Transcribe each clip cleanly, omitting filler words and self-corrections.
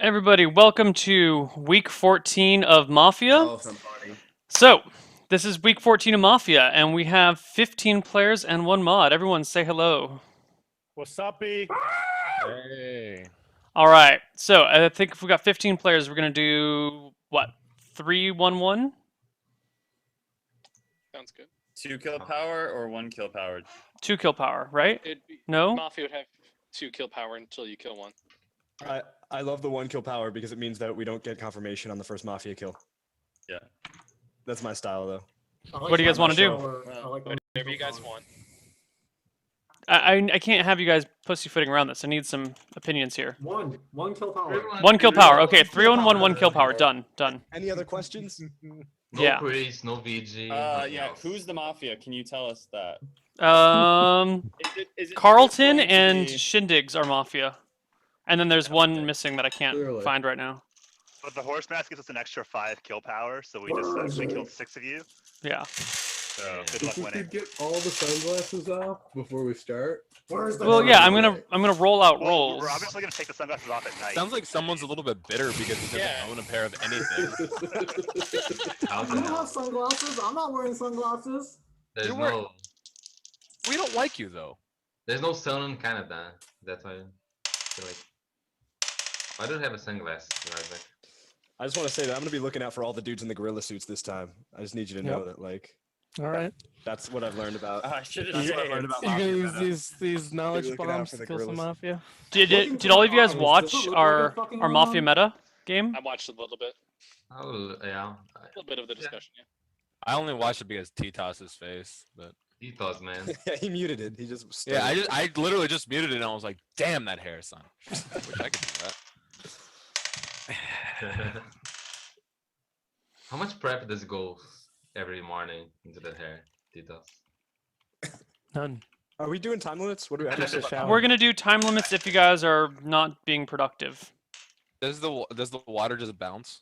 Everybody, welcome to week 14 of Mafia. Elephant party. So, this is week 14 of Mafia, and we have 15 players and one mod. Everyone say hello. What's up, B? Hey. All right, so I think if we got 15 players, we're going to do, what, 3-1-1? Sounds good. 2 kill power or 1 kill power? 2 kill power, right? No? Mafia would have 2 kill power until you kill one. I love the 1 kill power because it means that we don't get confirmation on the first Mafia kill. Yeah. That's my style, though. What do you guys wanna do? Whatever you guys want. I can't have you guys pussyfooting around this. I need some opinions here. One kill power. 1 kill power. Okay, 3-1-1, 1 kill power. Done. Any other questions? No Yeah. praise, no VG. Yeah. Who's the Mafia? Can you tell us that? Is it Carlton going to and be- Shindigs are Mafia. And then there's one missing that I can't Clearly. find right now. But the horse mask gives us an extra 5 kill power, so we just actually killed 6 of you. Yeah. So good If luck we winning. could get all the sunglasses off before we start. Where's the Well, yeah, I'm gonna roll out Well, we're we're obviously gonna take the sunglasses off at night. Sounds like someone's a little bit bitter because he doesn't Yeah. own a pair of anything. How I the don't hell? have sunglasses. I'm not wearing sunglasses. There's You're wearing- no, We don't like you though. there's no sun in Canada. That's why. I feel like. I don't have a sunglass, right? I just want to say that I'm going to be looking out for all the dudes in the gorilla suits this time. I just need you to know that, like, All right. that's what I've learned about. I should That's have what I've learned about You're gonna Mafia use meta. these knowledge looking out bombs for to the kill some gorillas. mafia. Did all of you guys watch Does it look like our a fucking Mafia alarm? meta game? I watched a little bit. Oh, yeah. A little bit of the discussion, yeah. I only watched it because T-Toss's face, but Ethos, man. Yeah, he muted it. He just yeah, I literally just muted it and I was like, damn that hair, son. Wish I could do that. How much prep does go every morning into the hair, Ethos? None. Are we doing time limits? What do we Just a shower. We're gonna do time limits if you guys are not being productive. Does the water just bounce?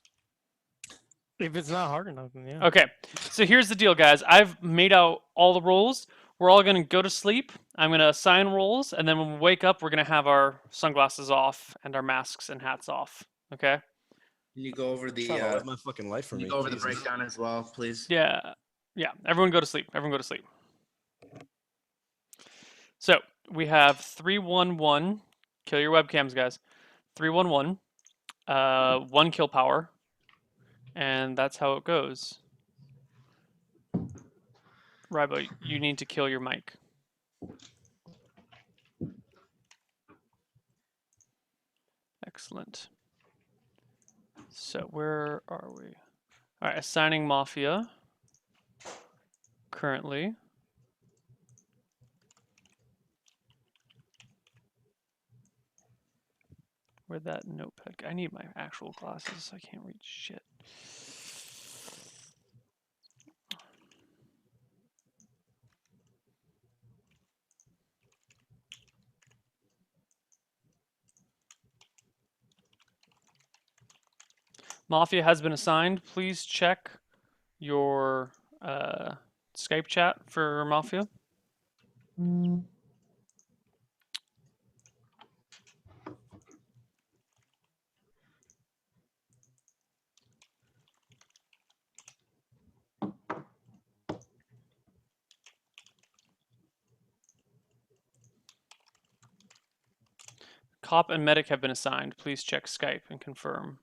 If it's not hard enough, then yeah. Okay, so here's the deal, guys. I've made out all the roles. We're all gonna go to sleep. I'm gonna assign roles, and then when we wake up, we're gonna have our sunglasses off and our masks and hats off. Okay? Can you go over the It's not all of my fucking life for can me. you go over the Jesus. breakdown as well, please? Yeah. Everyone go to sleep. So we have 3-1-1. Kill your webcams, guys. 3-1-1. 1 kill power. And that's how it goes. Rybo, you need to kill your mic. Excellent. So where are we? All right, assigning Mafia. Currently. Where'd that notepad go? I need my actual glasses. I can't read shit. Mafia has been assigned. Please check your Skype chat for Mafia. Cop and medic have been assigned. Please check Skype and confirm.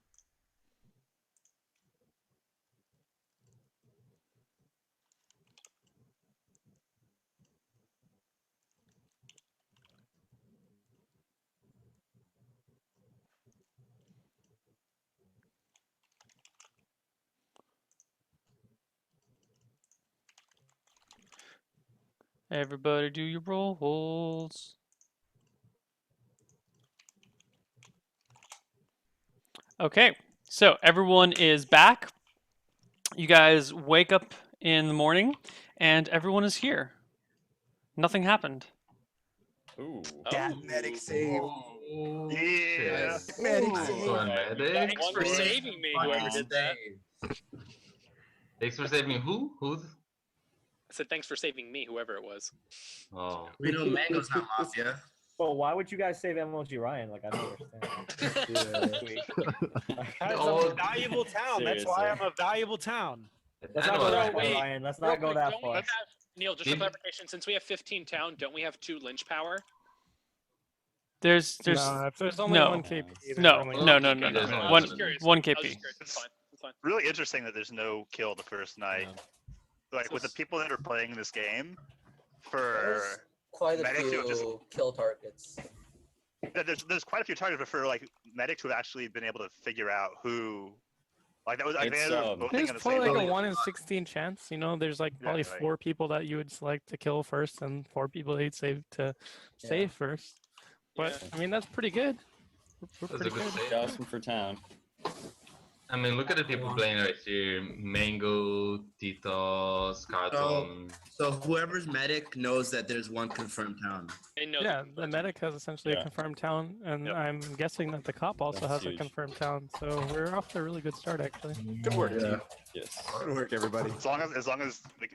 Everybody do your rolls. Okay, so everyone is back. You guys wake up in the morning, and everyone is here. Nothing happened. Ooh. That medic save. Oh, Yeah. shit. Medic Oh, save. so medic. Thanks for saving me, whoever did that. Thanks for saving who? Who's? I said thanks for saving me, whoever it was. Oh. We know Mango's not Mafia. Well, why would you guys save MLG Ryan? Like, I don't understand. That's Oh, a valuable town. That's why I'm a valuable town. Let's I not know go that that. far, Wait, Ryan. Let's Real not go quick, that don't we far. have, Neil, just a Did- clarification, since we have 15 town, don't we have 2 lynch power? There's No, if there's only no. one KP, there's No, only no, one no, KP. no, There's no. no I was One, just curious. one I was KP. just curious. That's fine. That's fine. Really interesting that there's no kill the first night. Like with the people that are playing this game, for Quite medics who have just kill targets. there's quite a few targets, but for like medics who have actually been able to figure out who, like that was like It's, they were voting There's in the probably same like a vote. 1 in 16 chance. You know, there's like Yeah, probably right. 4 people that you would select to kill first, and 4 people that you'd save to save first. But I mean, that's pretty good. We're That's a pretty good good. save. Awesome for town. I mean, look at the people playing right here. Mango, Titos, Carton. So whoever's medic knows that there's one confirmed town. They know Yeah, the medic has essentially Yeah. a confirmed town, and Yep. I'm guessing that the cop also That's has a huge. confirmed town. So we're off to a really good start, actually. Good work, Yeah. team. Yes. Good work, everybody. As long as we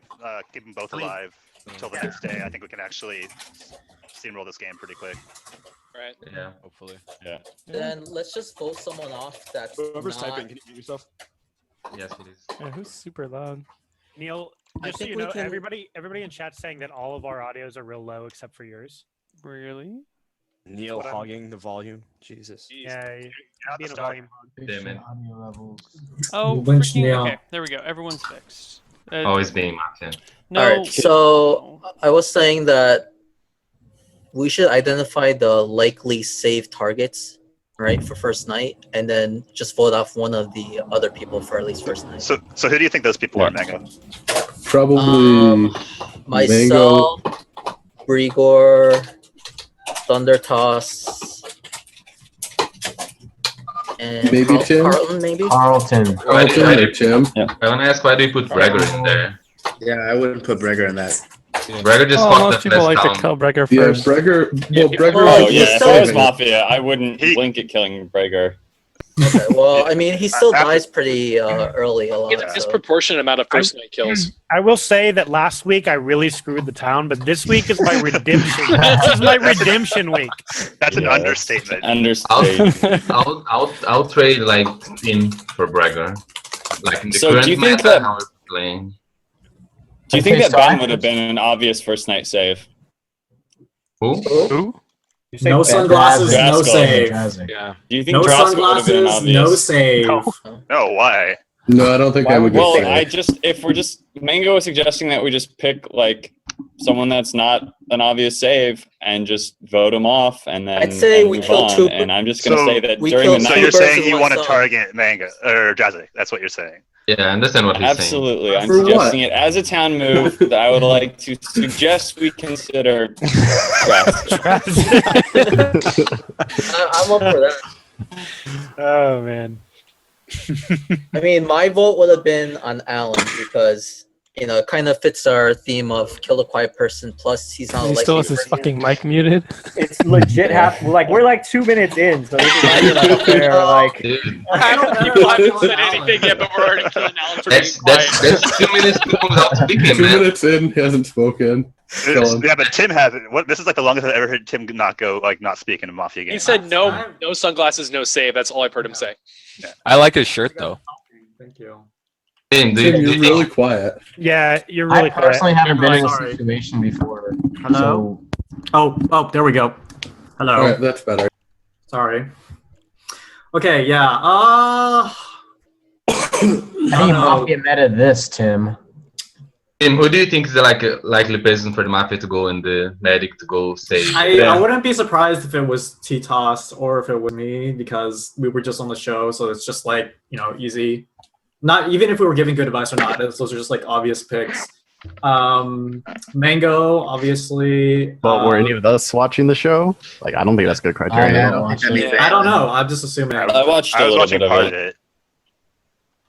keep them both alive until the next day, I think we can actually steamroll this game pretty quick. right? Yeah. Hopefully. Yeah. Then let's just vote someone off that's Whoever's not... typing, can you mute yourself? Yes, please. Yeah, who's super loud? Neil, I just so think you we know, can- everybody in chat's saying that all of our audios are real low except for yours. Really? Neil What I'm- hogging the volume. Jesus. Yeah, being a start. volume hog. Damn it. Oh, Lynch freaking, Neil. okay. There we go. Everyone's fixed. Always being Mafia. No. Alright, so I was saying that we should identify the likely save targets, right, for first night, and then just vote off one of the other people for at least first night. So who do you think those people are, Mango? Probably Myself, Brigor, Thunder Toss, and Maybe Tim? Carlton, maybe? Why Carlton do or Tim. I want to ask, why do you put Gregor in there? Yeah, I wouldn't put Brigor in that. Gregor just Oh, fought most the people best like town. to kill Breaker Yeah, first. Breger. Yeah, Well, Breger. Oh he's yeah, if still I was living. Mafia, I wouldn't He- blink at killing Brager. Okay, well, I mean, he still After- dies pretty early a He lot. gets a So. disproportionate amount of first night kills. I will say that last week I really screwed the town, but this week is my redemption. This is my redemption week. That's an Yeah, understatement. Understatement. I'll trade like Tim for Gregor. Like in the So current do you think meta, that- how we're playing. Do you think that Ben would have been an obvious first night save? Who? Who? No sunglasses, no save. Yeah. Do you think Drasko would have been an obvious? save. No, why? No, I don't think I would Well, get I saved. just if we're just Mango was suggesting that we just pick like someone that's not an obvious save and just vote him off and then I'd say and we move kill on. two- And I'm just gonna So say that we during the kill So night. you're birds saying with you one want to stone. target Manga or Jazzy? That's what you're saying. Yeah, I understand what he's saying. Absolutely, I'm For what? suggesting it as a town move that I would like to suggest we consider. draft. I'm up for that. Oh man. I mean, my vote would have been on Alan because, you know, it kind of fits our theme of kill a quiet person. Plus, he's not He still has his fucking mic muted. It's legit like we're like 2 minutes in, so this is not even like a fair like. Dude, I don't people haven't said anything yet, but we're already killing Alan for being quiet. that's 2 minutes without speaking, 2 man. minutes in, he hasn't spoken. Kill him. Yeah, but Tim hasn't. What? This is like the longest I've ever heard Tim not speak in a Mafia game. He said no sunglasses, no save. That's all I've heard him say. I like his shirt though. Thank you. Tim, Tim, you're you really quiet. Yeah, you're really quiet. haven't been in this situation before. Hello. Oh, there we go. Hello. All right, that's better. Sorry. Okay, yeah. Any Mafia meta this, Tim? Tim, who do you think is the likely person for the Mafia to go and the medic to go save? I wouldn't be surprised if it was T-Toss or if it was me because we were just on the show, so it's just like, you know, easy. Not even if we were giving good advice or not, those are just like obvious picks. Mango, obviously. But were any of us watching the show? Like, I don't think that's good criteria. I don't know. I'm just assuming. I watched I a was little watching bit part of of it. it.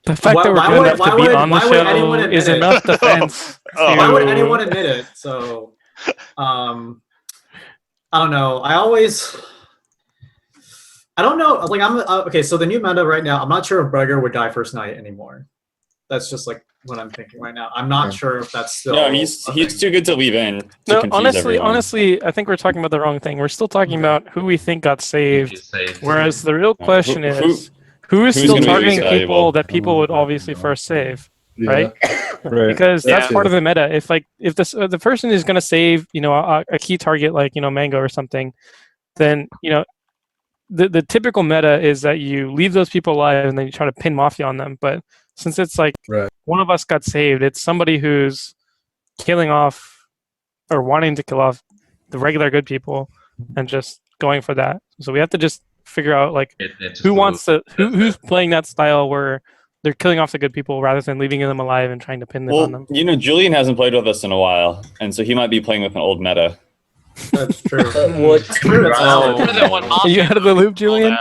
The fact Why- that we're why good would- enough why to be would- on the why would anyone show admit is it? enough defense. Oh. Why would to- anyone admit it? So, I don't know. I don't know. Like, okay. So the new meta right now, I'm not sure if Breger would die first night anymore. That's just like what I'm thinking right now. I'm not sure if that's still. No, he's too good to leave in. To No, confuse everyone. honestly, I think we're talking about the wrong thing. We're still talking about who we think got saved, Saved. whereas the real question who- is who is who's still gonna be targeting least people valuable? that people would obviously first save, Yeah. right? Right. Because that's Yeah. part of the meta. If the person is going to save, a key target like Mango or something, then the typical meta is that you leave those people alive and then you try to pin Mafia on them. But since it's like Right. one of us got saved, it's somebody who's killing off or wanting to kill off the regular good people and just going for that. So we have to just figure out like who's playing that style where they're killing off the good people rather than leaving them alive and trying to pin them on them. Julian hasn't played with us in a while, and so he might be playing with an old meta. That's true. Are you out of the loop, Julian?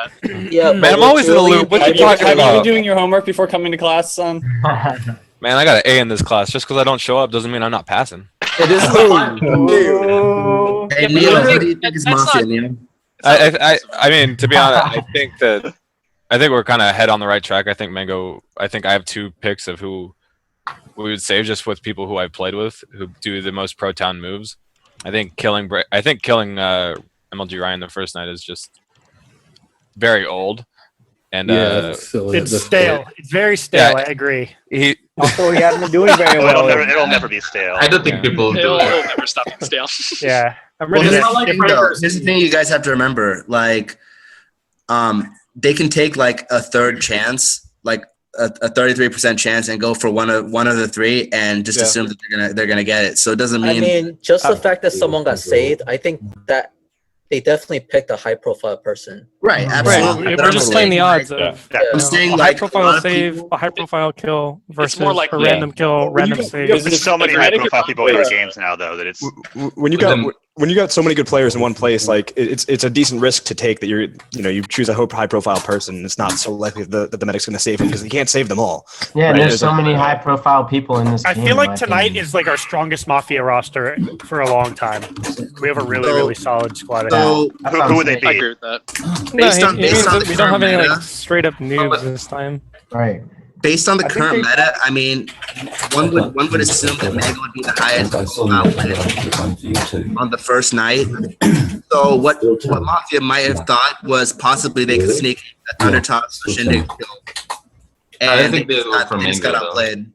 Yeah, Man, I'm always in the loop. What you Have talking you been about? doing your homework before coming to class, son? Man, I got an A in this class. Just because I don't show up doesn't mean I'm not passing. It is Hey, Neil, what do you think is Mafia, Neil? I mean, to be honest, I think we're kind of head on the right track. I think I have 2 picks of who we would save just with people who I've played with who do the most pro town moves. I think killing MLG Ryan the first night is just very old. And It's silly at It's this stale. point. It's very stale. Yeah. I agree. Also, he hasn't been doing very well. It'll never be stale. I don't think people do It'll it. never stop being stale. Yeah. Well, here's the thing you guys have to remember. Like, they can take like a third chance, like a 33% chance, and go for one of the 3, and just assume that they're gonna get it. So it doesn't mean. I mean, just the fact that someone got saved, I think that they definitely picked a high-profile person. Right, absolutely. We're just playing the odds of I'm saying a like high-profile save, a high-profile kill versus more like a random kill, random save. There's so many high-profile people in our games now, though, that it's. When you got so many good players in one place, like it's a decent risk to take that you choose a high profile person. It's not so likely that the medic's going to save him because he can't save them all. Yeah, right? there's so many high profile people in this I game. feel like in my tonight opinion. is like our strongest Mafia roster for a long time. We have a really solid squad. So Who would they be? I agree with that. Based on he means that the we don't have current any meta, like straight up noobs this time. Right. based on the current meta, I mean, one would assume that Mega would be the highest profile win on the first night. So what Mafia might have thought was possibly they could sneak a Thundertop Shindig kill, and they just got outplayed.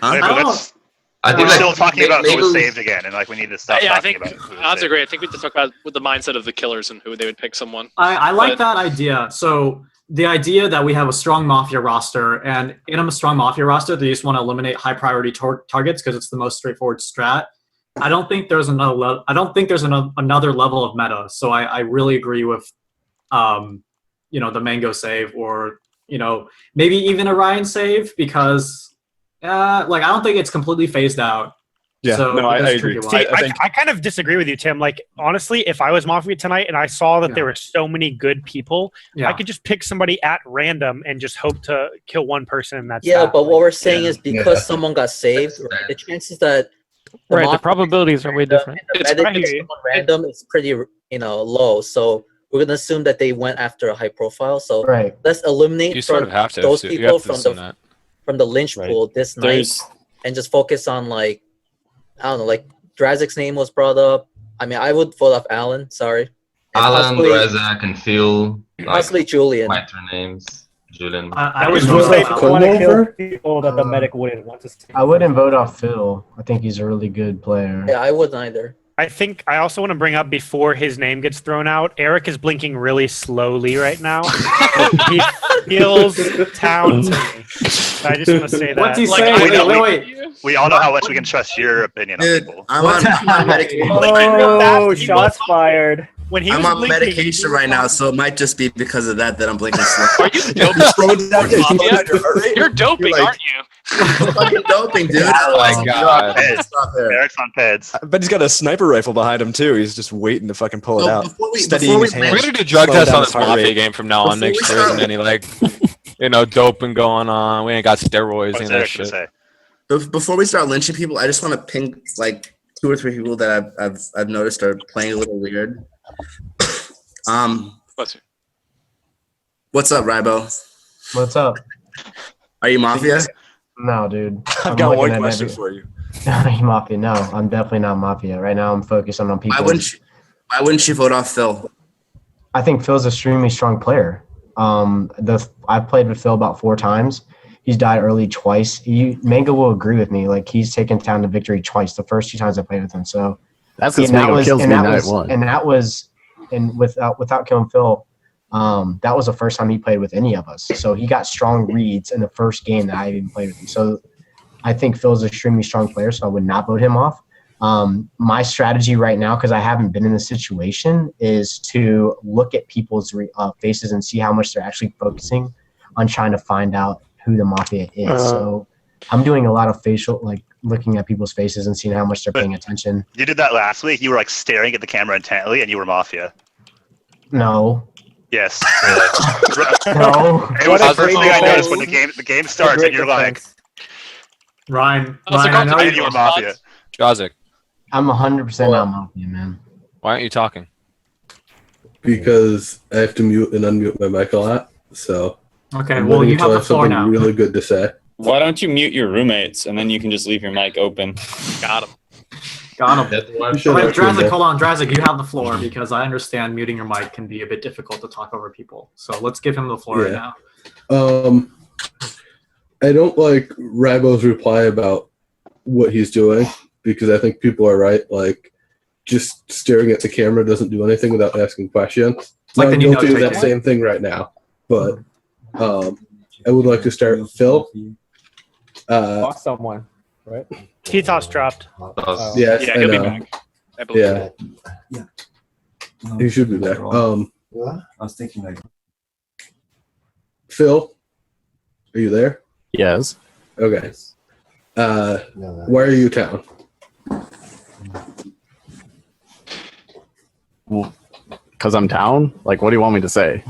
We're still talking about who was saved again, and like we need to stop Yeah, I talking think about who was odds are saved. great. I think we have to talk about with the mindset of the killers and who they would pick someone. I like But- that idea. So the idea that we have a strong Mafia roster, and in a strong Mafia roster, they just want to eliminate high priority targets because it's the most straightforward strat. I don't think there's another. I don't think there's another level of meta. So I really agree with, the Mango save, or maybe even a Ryan save, because I don't think it's completely phased out. Yeah, so no, I that's a agree. tricky one. See, I kind of disagree with you, Tim. Like, honestly, if I was Mafia tonight and I saw that there were so many good people, Yeah. I could just pick somebody at random and just hope to kill one person and that's Yeah, that. but what we're saying is because someone got saved, the chances that Right, the Mafia- probabilities are way different. the medic is someone random is pretty low. So we're gonna assume that they went after a high profile. So Right. let's eliminate You sort from of have to. those You people have to from assume the that. from the lynch pool this night, There's and just focus on like Drazik's name was brought up. I mean, I would vote off Alan. Sorry, and Alan, possibly, Razak, and Phil. possibly Julian. Quieter names. Julian. I would would just say vote if you want to kill Over? people that the medic wouldn't want to see. I wouldn't vote off Phil. I think he's a really good player. Yeah, I wouldn't either. I think I also want to bring up before his name gets thrown out. Eric is blinking really slowly right now. He feels town to me. So I just want to say that. What's he Like, saying? I Wait, know- wait. We all know how much we can trust your opinion on Dude, people. I'm on medication. Oh, shots fired. When he I'm was on blinking, medication right now, so it might just be because of that I'm blinking slow. Are you doping? You're doping, You're like- aren't you? Fucking doping, dude. Oh my God. Stop there. Eric's on peds. I bet he's got a sniper rifle behind him too. He's just waiting to fucking pull it So out. before we- Steadying before we his land- hands. We're gonna do drug slow tests down on his this heart Mafia rate. game from now on. Before Make we sure there isn't start- any doping going on. We ain't got steroids What's and that Eric gonna shit. say? Before we start lynching people, I just want to ping like 2 or 3 people that I've noticed are playing a little weird. Bless you. What's up, Rybo? What's up? Are you Mafia? No, dude. I've got one question for you. Mafia. No, I'm definitely not Mafia. Right now, I'm focusing on people. Why wouldn't you vote off Phil? I think Phil's an extremely strong player. I've played with Phil about 4 times. He's died early twice. Mango will agree with me. Like, he's taken Town to victory twice the first 2 times I played with him. So that's because Mango kills me night one. And without killing Phil, that was the first time he played with any of us. So he got strong reads in the first game that I even played with him. So I think Phil's an extremely strong player, so I would not vote him off. My strategy right now, because I haven't been in the situation, is to look at people's faces and see how much they're actually focusing on trying to find out who the Mafia is. So I'm doing a lot of facial, like looking at people's faces and seeing how much they're paying attention. You did that last week. You were like staring at the camera intently, and you were Mafia. No. Yes. No. It was the first thing I noticed when the game starts, and you're like, Ryan, I know you were Mafia. Jazik, I'm 100% not Mafia, man. why aren't you talking? Because I have to mute and unmute my mic a lot. So Okay, I'm well, waiting you have until I the floor something now. really good to say. Why don't you mute your roommates and then you can just leave your mic open? Got him. Got him. That's why. You should Wait, actually Drazik, know. hold on. Drazik, you have the floor because I understand muting your mic can be a bit difficult to talk over people. So let's give him the floor right Yeah. now. I don't like Rabo's reply about what he's doing because I think people are right. Like, just staring at the camera doesn't do anything without asking questions. Like I'm the guilty of that note-taking. same thing right now, but I would like to start with Phil. Lost someone, right? Ketos dropped. Yes, Yeah, I he'll be know. back. I believe. Yeah, he should be back. I was thinking like Phil, are you there? Yes. Okay. Why are you town? Well, because I'm town? Like, what do you want me to say?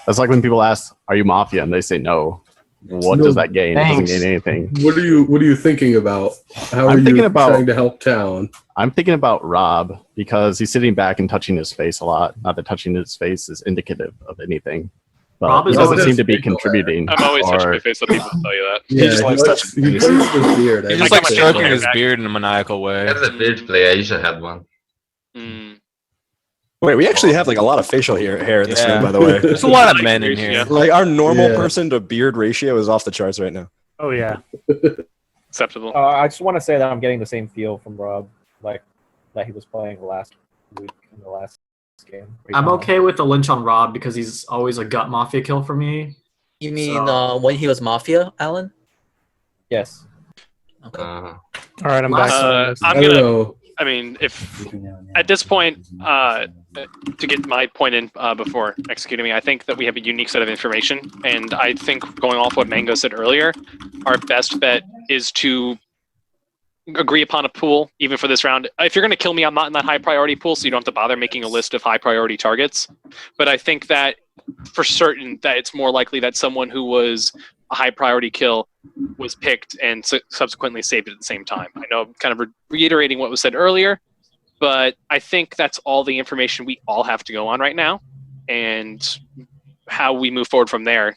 That's like when people ask, are you Mafia? And they say no. What No, does that gain? It doesn't thanks. gain anything. What are you thinking about? How I'm are thinking you about- trying to help town? I'm thinking about Rob because he's sitting back and touching his face a lot. Not that touching his face is indicative of anything. But Rob he is doesn't always seem to be facial hair. contributing. I'm always touching or- my face. Let people tell you that. Yeah, just likes touching he his plays with his beard. He's I just got like my stroking hair his back. beard in a maniacal way. As a beard player, you should have one. Mm. Wait, we actually have like a a lot of facial hair in this Yeah. room, by the way. There's a lot of men in here. Like our normal Yeah. person to beard ratio is off the charts right now. Oh yeah. Acceptable. I just want to say that I'm getting the same feel from Rob, like that he was playing last week in the last game. I'm okay with the lynch on Rob because he's always a gut Mafia kill for me. You mean when he was Mafia, Alan? Yes. Uh, All right, I'm back. I'm don't gonna. know. I mean, if at this point, to get my point in before executing me, I think that we have a unique set of information, and I think going off what Mango said earlier, our best bet is to agree upon a pool, even for this round. If you're going to kill me, I'm not in that high priority pool, so you don't have to bother making a list of high priority targets. But I think that for certain that it's more likely that someone who was a high priority kill was picked and subsequently saved at the same time. I know I'm kind of reiterating what was said earlier, but I think that's all the information we all have to go on right now, and how we move forward from there.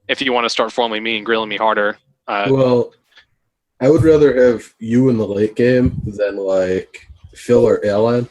If you want to start formally me and grilling me harder. Well, I would rather have you in the late game than like Phil or Alan.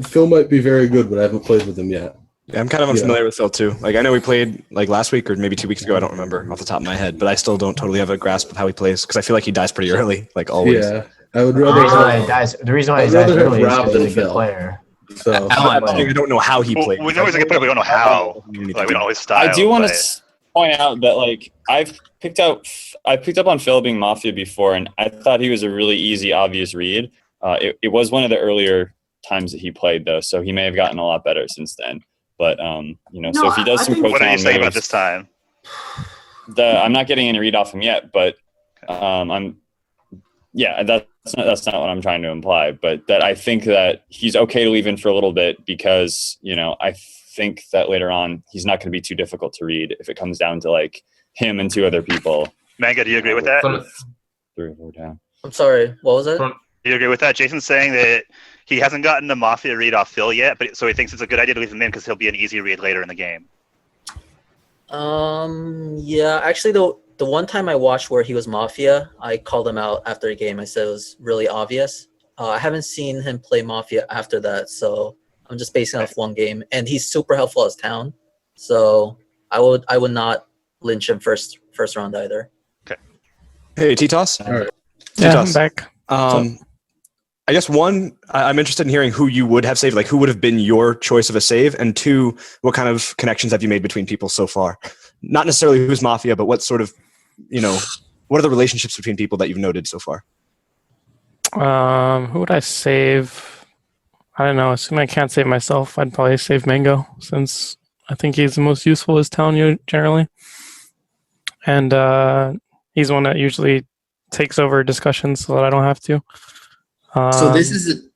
Phil might be very good, but I haven't played with him yet. Yeah, I'm kind of unfamiliar with Phil too. Like I know we played like last week or maybe 2 weeks ago. I don't remember off the top of my head, but I still don't totally have a grasp of how he plays because I feel like he dies pretty early, like always. Yeah, I would The rather reason why he have, dies, the reason why he I'd dies rather have early is Rob because than he's a good Phil. player. So I don't know how he Well, played. we know he's a good player. We don't know how. Like, we don't know his style. I do want but- to point out that like I picked up on Phil being Mafia before, and I thought he was a really easy, obvious read. It was one of the earlier times that he played though, so he may have gotten a lot better since then. But so if he does some coaching What are you on saying about moves, this time? I'm not getting any read off him yet, but that's not what I'm trying to imply. But that I think that he's okay to leave in for a little bit because I think that later on he's not going to be too difficult to read if it comes down to like him and 2 other people. Manga, do you agree with that? 3 or 4 down. I'm sorry. What was it? Do you agree with that? Jason's saying that he hasn't gotten the Mafia read off Phil yet, but so he thinks it's a good idea to leave him in because he'll be an easy read later in the game. Yeah. Actually, though, the one time I watched where he was Mafia, I called him out after the game. I said it was really obvious. I haven't seen him play Mafia after that, so I'm just basing off one game. And he's super helpful as Town, so I would not lynch him first round either. Hey, T-Toss. All right. Yeah, I'm T-Toss. back. I guess one, I'm interested in hearing who you would have saved, like who would have been your choice of a save, and two, what kind of connections have you made between people so far? Not necessarily who's Mafia, but what sort of, what are the relationships between people that you've noted so far? Who would I save? I don't know. Assuming I can't save myself, I'd probably save Mango, since I think he's the most useful as Town generally. And he's one that usually takes over discussions so that I don't have to. So this is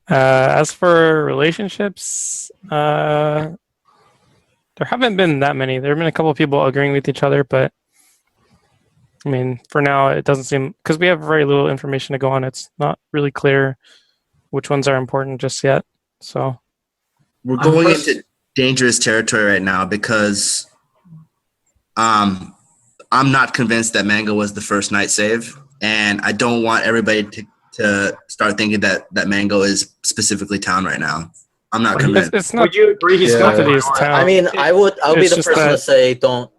as for relationships, there haven't been that many. There have been a couple of people agreeing with each other, but I mean, for now, it doesn't seem, because we have very little information to go on. It's not really clear which ones are important just yet. So we're going into dangerous territory right now because I'm not convinced that Mango was the first night save. And I don't want everybody to start thinking that Mango is specifically Town right now. I'm not convinced. It's not. Would you agree he's Town? I mean, I'll be the just person that- to say don't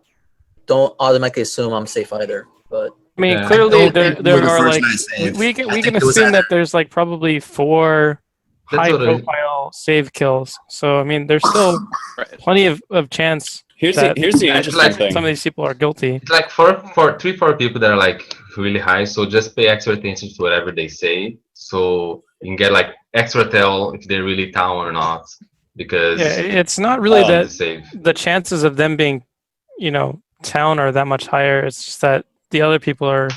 automatically assume I'm safe either. But I mean, Yeah. clearly I don't think there we're the are first like night save. we I can think assume it was that either- there's like probably 4 That's what it is. high-profile save kills. So I mean, there's still plenty of chance Here's that the interesting like thing. some of these people are guilty. It's like three, four people that are like really high. So just pay extra attention to whatever they say, so you can get like extra tell if they're really Town or not. Because Yeah, it's not really the that save. the chances of them being, Town are that much higher. It's just that the other people are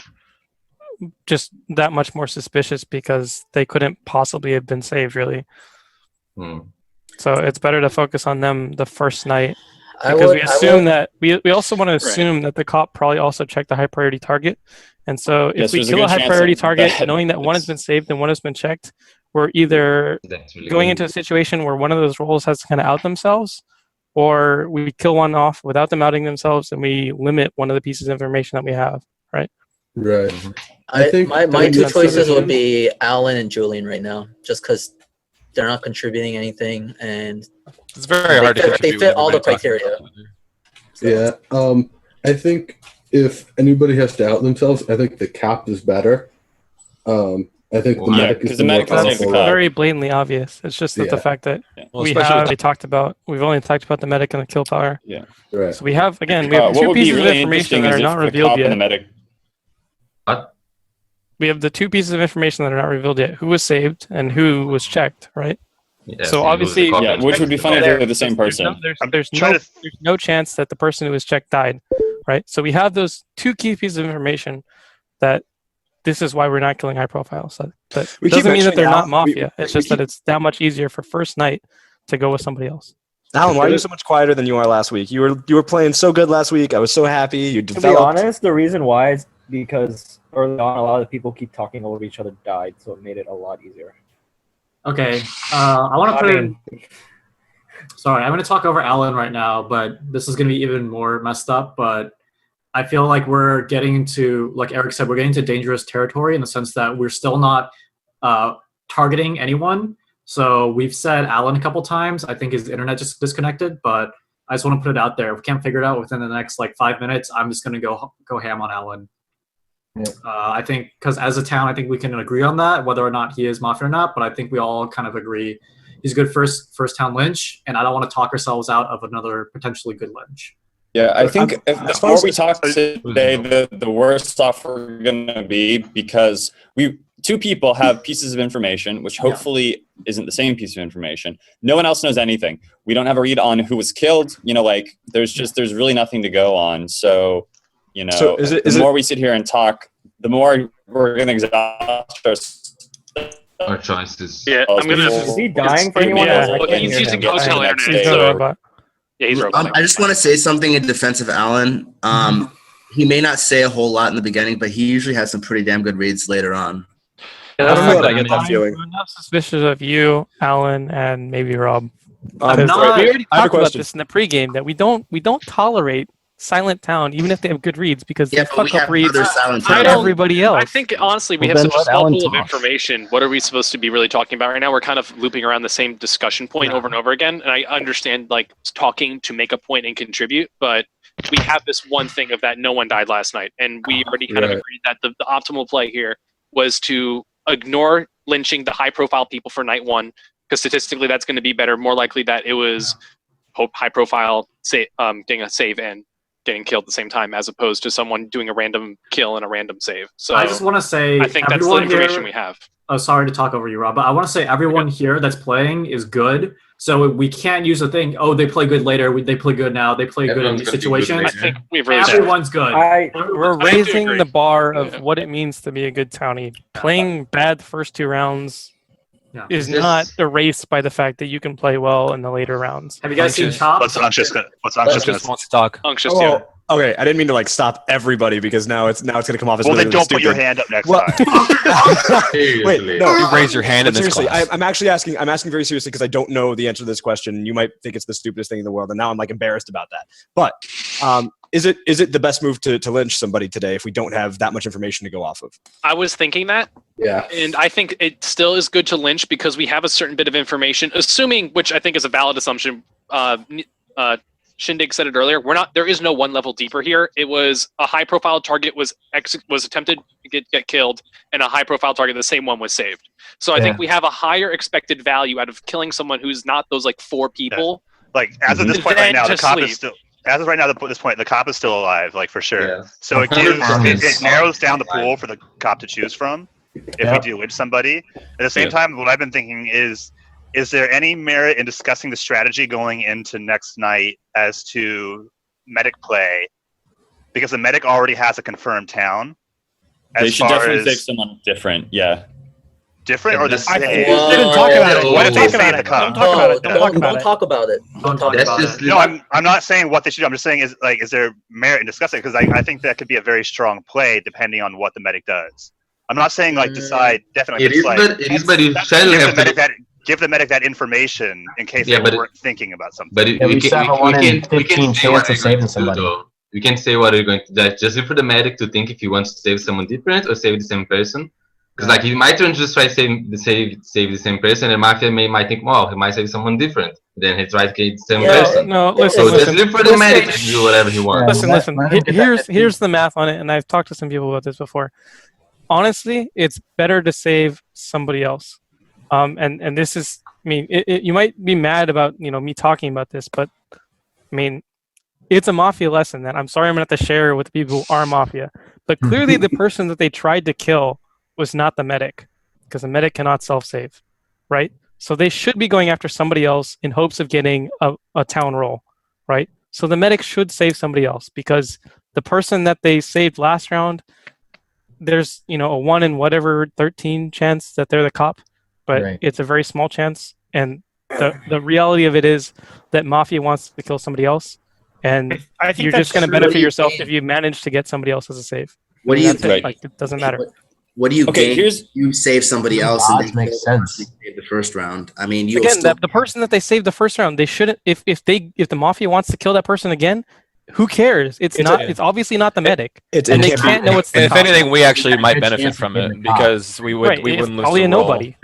just that much more suspicious because they couldn't possibly have been saved, really. So it's better to focus on them the first night. Because we assume that we also want to assume that the cop probably also checked the high priority target, and so if Yes, we there's a kill a good high chance priority that target, knowing that one has been saved and one has been checked, we're either That's really going good. into a situation where one of those roles has to kind of out themselves, or we kill one off without them outing themselves, and we limit one of the pieces of information that we have. Right. Right. I think my that two makes choices sense. would be Alan and Julian right now, just because they're not contributing anything and It's very hard to they contribute fit with all the everybody talking criteria. about it. Yeah. I think if anybody has to out themselves, I think the cap is better. I think the Well, medic because is the the more medic will save the powerful. cop. Very blatantly obvious. It's just that the Yeah. fact that Well, especially with we've only talked about the medic and the kill power. Yeah. Right. So we have we have What two would be pieces of really information interesting that is are if not the revealed cop and the yet. medic. What? We have the 2 pieces of information that are not revealed yet. Who was saved and who was checked, right? Yes, So you lose the obviously, copy Yeah, and which check would be the funny if copy. they're the same person. There's I'm no trying to- there's no chance that the person who was checked died, right? So we have those 2 key pieces of information that this is why we're not killing high profiles. That We keep doesn't mean that mentioning they're not Alan. mafia. It's just that it's that much easier for first night to go with somebody else. Alan, why are you so much quieter than you are last week? You were playing so good last week. I was so happy. You To be developed. honest, the reason why is because early on, a lot of people keep talking over each other died, so it made it a lot easier. Okay, I want to put I in. Sorry, I'm going to talk over Alan right now, but this is going to be even more messed up. But I feel like we're getting into, like Eric said, we're getting into dangerous territory in the sense that we're still not targeting anyone. So we've said Alan a couple times. I think his internet just disconnected, but I just want to put it out there. If we can't figure it out within the next 5 minutes, I'm just going to go ham on Alan. Yeah. I think because as a town, I think we can agree on that, whether or not he is Mafia or not. But I think we all kind of agree he's a good first town lynch, and I don't want to talk ourselves out of another potentially good lynch. Yeah, I think I'm- if as the far more as- we talk today, the worse off we're gonna be because 2 people have pieces of information, which hopefully isn't the same piece of information. No one else knows anything. We don't have a read on who was killed. There's really nothing to go on. So, So is the more we sit here and talk, the more we're gonna exhaust Our choices. Yeah, I'm gonna. Is he dying for anyone Yeah, else? I Well, can't he's hear using him. hotel Yeah, internet. He's so- no robot. Yeah, he's robot. I just want to say something in defense of Alan. He may not say a whole lot in the beginning, but he usually has some pretty damn good reads later on. Yeah, I don't know that I I'm get that feeling. I'm not suspicious of you, Alan, and maybe Rob. I'm not- we already I have a talked about question. this in the pregame that we don't tolerate Silent Town even if they have good reads because they but we fuck up have reads other Silent for Town. everybody else. I think honestly we Well, have then such a let small Alan pool of talk. information. What are we supposed to be really talking about right now? We're kind of looping around the same discussion point over and over again. And I understand like talking to make a point and contribute, but we have this one thing of that no one died last night, and we already kind of Right. agreed that the optimal play here was to ignore lynching the high-profile people for night one, because statistically that's going to be better. More likely that it was high-profile getting a save and getting killed at the same time, as opposed to someone doing a random kill and a random save. So I just want to say, I think that's the everyone information here- we have. Oh, sorry to talk over you, Rob, but I want to say everyone here that's playing is good. So we can't use the thing, oh, they play good later, they play good now, they play good in Everyone's these gonna be good situations. I think we've really Everyone's good. We're I do raising agree. the bar of Yeah. what it means to be a good townie. Playing bad the first 2 rounds Yeah. is It's not just- erased by the fact that you can play well in the later rounds. Have you guys seen Unctuous. Chop? What's Unctuous gonna Just wants to talk. Unctuous, Oh, yeah. okay. I didn't mean to like stop everybody because now it's going to come off as Well, really, then really don't put your stupid. hand up next Well- time. Wait, no. You raise your hand in But this seriously, class. I'm actually asking. I'm asking very seriously because I don't know the answer to this question. You might think it's the stupidest thing in the world, and now I'm like embarrassed about that. But is it the best move to lynch somebody today if we don't have that much information to go off of? I was thinking that, Yeah. and I think it still is good to lynch because we have a certain bit of information, assuming, which I think is a valid assumption. Shindig said it earlier. There is no one level deeper here. It was a high-profile target was attempted to get killed, and a high-profile target, the same one, was saved. So I think we have a higher expected value out of killing someone who's not those like 4 people. Like as of this Mhm. point right Then now, the just cop leave. is still. As of right now, at this point, the cop is still alive, like for sure. Yeah. So it narrows down the pool for the cop to choose from if we Yep. do lynch somebody. At the same Yeah. time, what I've been thinking is there any merit in discussing the strategy going into next night as to medic play? Because the medic already has a confirmed town. They As should far definitely as save someone different. Yeah. different or the I same? think we didn't talk about it. What if they Don't save talk the about cop? it. Don't talk about it. Don't talk about it. Don't talk about it. Don't talk That's about just it. No, I'm not saying what they should do. I'm just saying is there merit in discussing it? Because I think that could be a very strong play depending on what the medic does. I'm not saying like decide definitely. It is, like, but you that's- still have give the medic that information in case Yeah, they but weren't thinking about something. But Yeah, we still have a 1 in 15 say what chance of you're going saving to do, somebody. though. We can say what you're going to do. Just leave for the medic to think if he wants to save someone different or save the same person. Because like he might turn just try to save the same person, and Mafia might think, well, he might save someone different. Then he tries to get the same person. No, listen, so listen. just leave for the medic to do whatever he wants. Listen. Here's the math on it, and I've talked to some people about this before. Honestly, it's better to save somebody else. And this is, I mean, you might be mad about me talking about this, but I mean, it's a Mafia lesson that I'm sorry I'm gonna have to share with the people who are Mafia. But clearly, the person that they tried to kill was not the medic, because the medic cannot self-save, right? So they should be going after somebody else in hopes of getting a town roll, right? So the medic should save somebody else because the person that they saved last round, there's a 1 in whatever 13 chance that they're the cop, but Right. it's a very small chance. And the reality of it is that Mafia wants to kill somebody else, and I think you're that's just going to true. benefit What do you yourself gain? if you manage to get somebody else as a save. What do you That's it. think? Like, it doesn't matter. What do you Okay, gain? You save somebody else and Odds they make kill sense. the person you saved the first round. I mean, you Again, still the person that they saved the first round, they shouldn't. If the Mafia wants to kill that person again, who cares? It's obviously not the medic, and they can't know it's the If cop. anything, we actually might Good benefit chance from of it getting the cop. because we Right, it's wouldn't lose probably the a roll. nobody.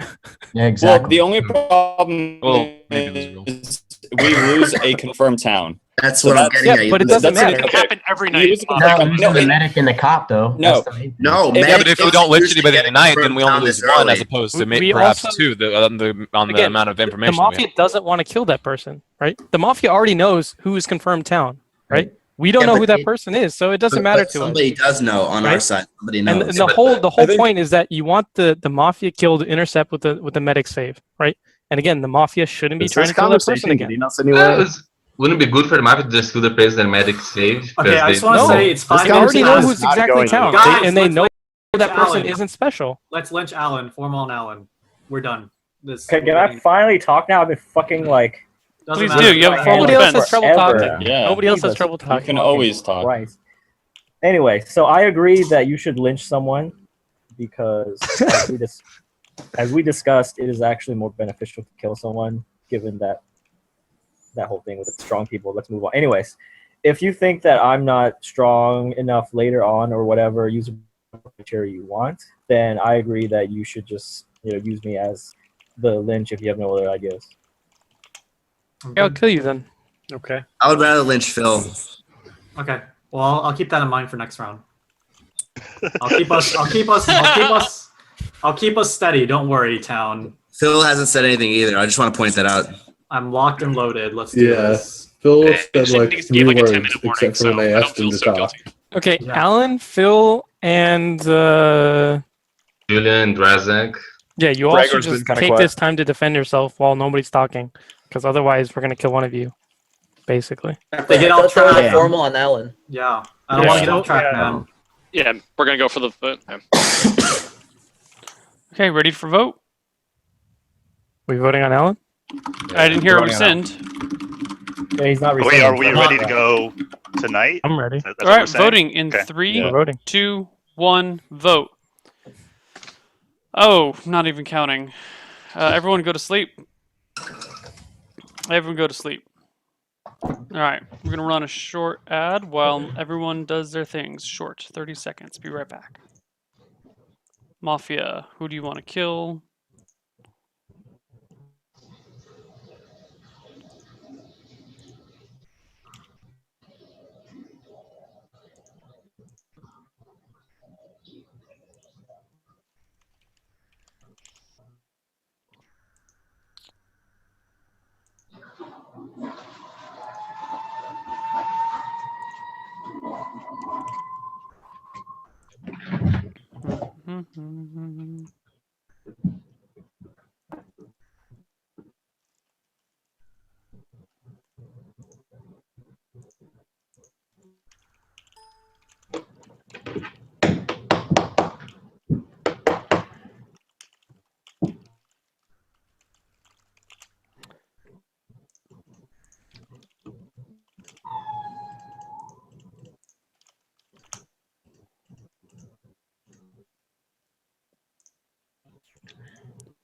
Yeah, exactly. Well, the only problem Well, maybe lose the roll. is we lose a confirmed town. That's So what I'm that's- getting at. Yeah, but it You doesn't lose- matter. It can happen every You night. lose a No, confirmed losing town. the medic and the cop though. No. That's the main thing. No, Yeah, medic but if we doesn't don't lynch usually anybody get a tonight, then we only confirmed lose town one, this as opposed to We perhaps also- two on the Again, amount of the information. Mafia doesn't want to kill that person, right? The Mafia already knows who is confirmed town, right? We don't Yeah, know but who that they- person is, so it doesn't But matter to somebody us. does know on our Right? side. Somebody And knows. the whole point is that you want the Mafia kill to intercept with the medic save, right? And again, the Mafia shouldn't be Is trying this to kill that person conversation again. getting us That anywhere? wouldn't it be good for the Mafia to just kill the person that medic saved? Okay, I just want to No, say it's they 5 already know minutes who's past. exactly town, Guys, and they let's know lynch that person Alan. isn't special. Let's lynch Alan. Form on Alan. We're done. This. Okay, can I finally talk now? I've been fucking like. Doesn't Please matter. do. You have full Nobody else has defense. trouble talking. Yeah. Nobody else has Jesus trouble You talking. can always talk. Christ. Anyway, so I agree that you should lynch someone because, as we discussed, it is actually more beneficial to kill someone, given that that whole thing with the strong people. Let's move on. Anyways, if you think that I'm not strong enough later on or whatever, use the criteria you want, then I agree that you should just use me as the lynch if you have no other ideas. Yeah, I'll kill you then. Okay. I would rather lynch Phil. Okay. Well, I'll keep that in mind for next round. I'll keep us steady. Don't worry, town. Phil hasn't said anything either. I just want to point that out. I'm locked and loaded. Let's do this. Phil Hey, said like Shane 3 gave, like, a words 10-minute warning, except for when so I I don't asked him feel to so talk. guilty. Okay, Yeah. Alan, Phil, and Julian, Drazak. yeah, you all Gregor's should been just kinda take quiet. this time to defend yourself while nobody's talking, because otherwise we're gonna kill one of you, basically. They get off Let's throw track. a formal on Alan. Yeah. I don't want to get off track, Yeah. man. Yeah, we're gonna go for the vote. Yeah. Okay, ready for vote? We voting on Alan? I didn't hear a voting on Alan. rescind. Yeah, he's not Wait, rescinding, are we so- ready to go tonight? I'm ready. That's All what we're right, saying? voting in Okay. 3, We're voting. 2, 1, vote. Oh, not even counting. Everyone go to sleep. Everyone go to sleep. All right, we're gonna run a short ad while everyone does their things. Short, 30 seconds. Be right back. Mafia, who do you want to kill?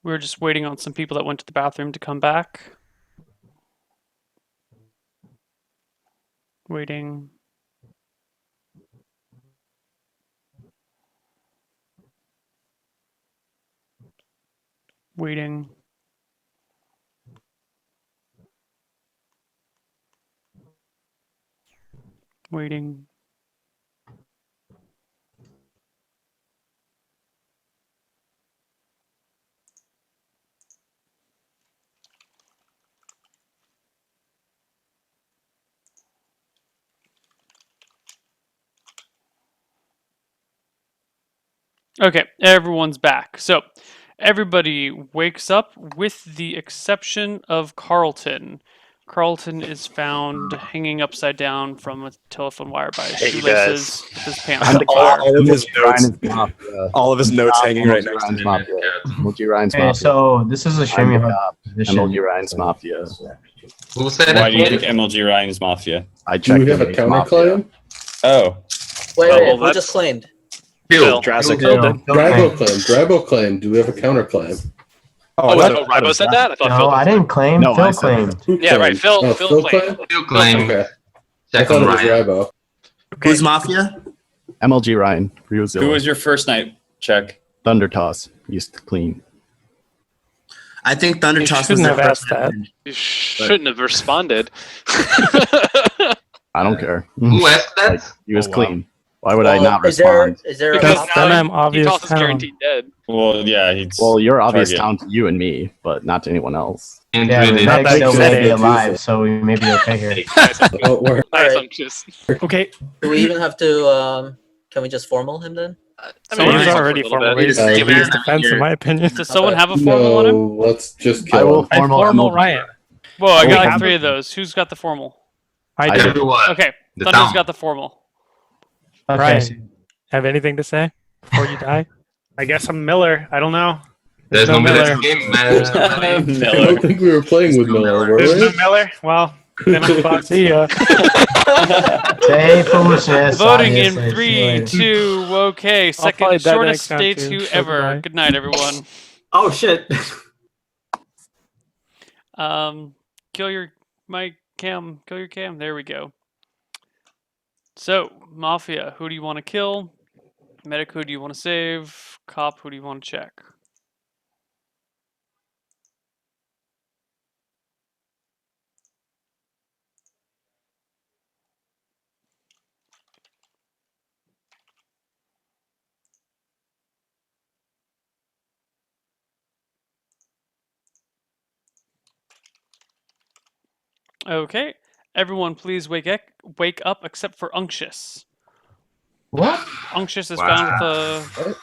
We're just waiting on some people that went to the bathroom to come back. Waiting. Waiting. Waiting. Okay, everyone's back. So, everybody wakes up with the exception of Carlton. Carlton is found hanging upside down from a telephone wire by his Hey, you shoelaces guys. with his pants I'm on fire. All of his Ryan's notes, Mafia. all of his notes hanging right next to Ryan's him. Mafia. MLG Ryan's Okay, Mafia. so this is a shame I'm you the have position. MLG Ryan's Mafia. Who said Why do you that? think MLG Ryan's Mafia? I Do we checked have a the Mafia. counterclaim? Oh, Wait, Oh, wait, well, who just claimed? Phil. Drazak. Phil did. Drago claim. Drago claim. Do we have a counterclaim? Oh, I was thought- it Ribo said that? I thought No, Phil I did. didn't claim. No, I Phil said claimed. Who Yeah, right. claimed? Phil. Oh, Phil Phil claimed. claimed? Phil claim. Okay. I Check thought on it was Ryan. Rabo. Who's Mafia? MLG Ryan. Ryuzilla. who was your first night check? Thunder Toss. Used to clean. I think Thunder You Toss was shouldn't their have first asked that. night. You shouldn't have responded. I don't care. Who asked that? Like, he was Oh, wow. clean. Why would I not is there respond? is there a Because option? then I'm he obvious tosses town. guaranteed dead. Well, yeah, he's. Well, you're obvious Target. down to you and me, but not to anyone else. And Yeah, really, Not Meg that still may be excited. alive, so we may be okay here. Don't worry. Nice, Alright. I'm just. Okay, Do we even have to? Can we just formal him then? I mean, someone's maybe already for a little formal. bit. We just Uh, give him his yeah. defense, in my opinion. Does someone have a formal on him? No, let's just I kill will him. I formal formal MLG. Ryan. Whoa, I Oh, got we like have 3 of those. Who's got the formal? I I do. do. everyone. Okay, The Thunder's town. got the formal. Okay, Ryan, have anything to say before you die? I guess I'm Miller. I don't know. There's no Miller. Miller game, man. There's no money. I Miller. don't think we were playing with Miller, were There's no we? Miller. Well, then I'm fucked. See ya. say foolishness. Voting in obviously. See you 3, later. 2. Okay, probably second die shortest next day round, too, 2 so ever. goodbye. Good night, everyone. Oh shit. Kill your mic. Cam, kill your cam. There we go. So, Mafia, who do you want to kill? Medic, who do you want to save? Cop, who do you want to check? Okay. Everyone, please wake up except for Unctious. What? Unctious is found with